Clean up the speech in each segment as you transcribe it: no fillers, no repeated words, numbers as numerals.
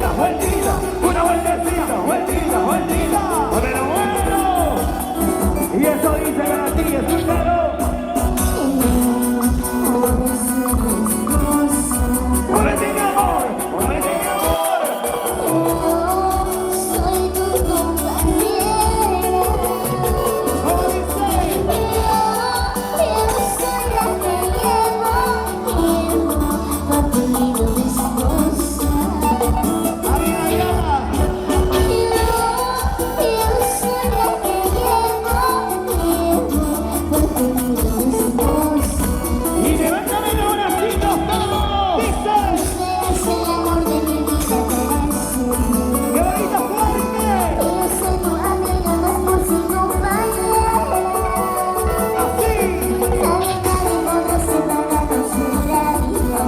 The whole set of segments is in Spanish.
vueltita, vueltita, una vueltecita, vueltita, vueltita. Pero bueno, y eso dice para ti, escúchalo. Muévete mi amor, muévete mi amor. Soy tu compañera. ¿Cómo dice? Yo soy la que llevo por tu nido de esposa. Ay, ay, ay. Yo soy la que llevo por tu nido de esposa. Y levántame los bracitos todos. Dice. Seas el amor de mi vida para siempre. ¡Qué bonito fuerte! Yo soy tu amiga, no es por si compañera. Así. Nadie podrá separarnos de la vida.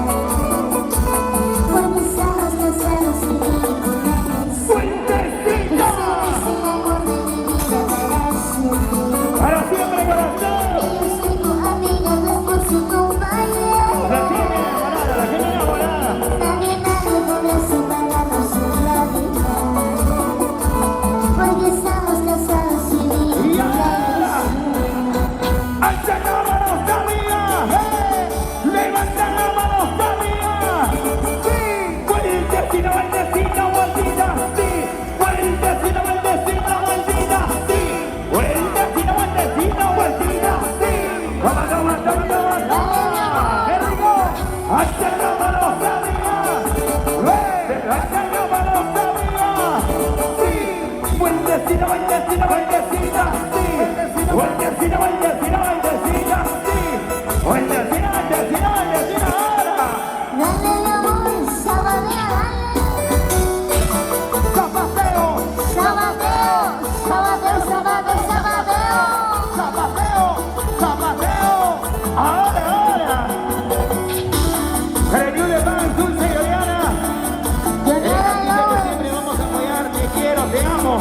Porque estamos casados y vinculados. ¡Fuertecita! Eres el amor de mi vida para siempre. Para siempre, corazón. Yo soy tu amiga, no es por si compañera. La tiene enamorada, la tiene enamorada. Nadie podrá separarnos de la vida. Porque estamos casados y Y ahora, vinculados. alza la mano, amiga. Levanta la mano, amiga. Sí. Vueltecita, vueltecita, vueltita. Sí. Vueltecita, vueltecita, vueltita. Sí. Vueltecita, vueltecita, vueltita. Sí. Vamos, vamos, vamos, vamos. ¡Qué rico! Alza la mano, amiga. Alza la mano, amiga. Sí. Vueltecita, vueltecita, vueltecita. Sí. Vueltecita, vueltecita, vueltecita. Sí. Vueltecita, vueltecita, vueltecita. Ahora. Dale mi amor, sabadea, Zapateo, sabadeo, sabadeo, sabadeo, sabadeo. zapateo, zapateo. Ahora. Premio de pan, Dulce y Oriana. Yo Dice que siempre vamos a apoyar, te quiero, te amo.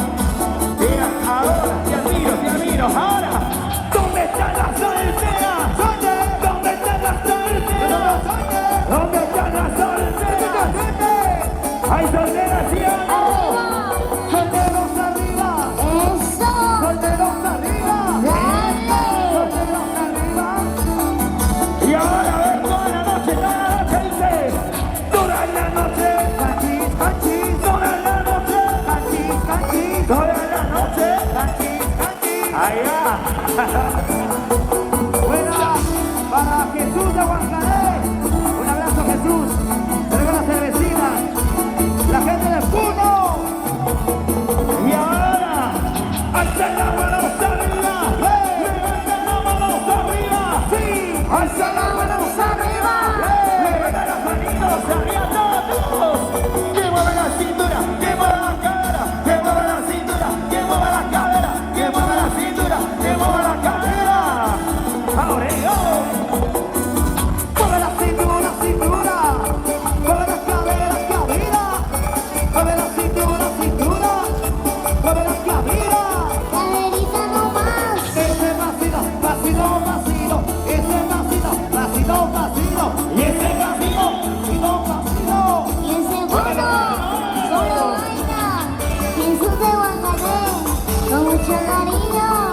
Mira, ahora, te admiro, ahora. ¿Dónde están las solteras? ¿Dónde están las solteras? ¿Dónde están las solteras? Hay solteras, ¿sí o no? Solteros arriba, Eso, solteros arriba, dale. solteros arriba. Y ahora a ver toda la noche dice. Toda la noche, cachis, cachis, toda la noche, cachis, cachis, toda la noche, cachis, cachis. Allá. Buena para Jesús de Huancané. Un abrazo, Jesús. Traigo la cervecina. La gente de Puno. Y ahora, alza la mano arriba. Levanta la mano arriba. Sí. Alza la mano arriba. Levanta las manitos arriba todos. Que mueva la cintura, que mueva la cadera, que mueva la cintura, que mueva la cadera, que mueva la cintura, que mueva la cadera. Ahora yo. Mueve la cintura, cintura. Mueve las caderas, cadera. Mueve la cintura, cintura. Mueve las caderas. Caderita nomás. Ese vacilo, vacilo, vacilo. Ese vacilo, vacilo, vacilo. Y ese vacilo, vacilo, vacilo. Y el segundo, solo baila. Jesús de Huancané, con mucho cariño.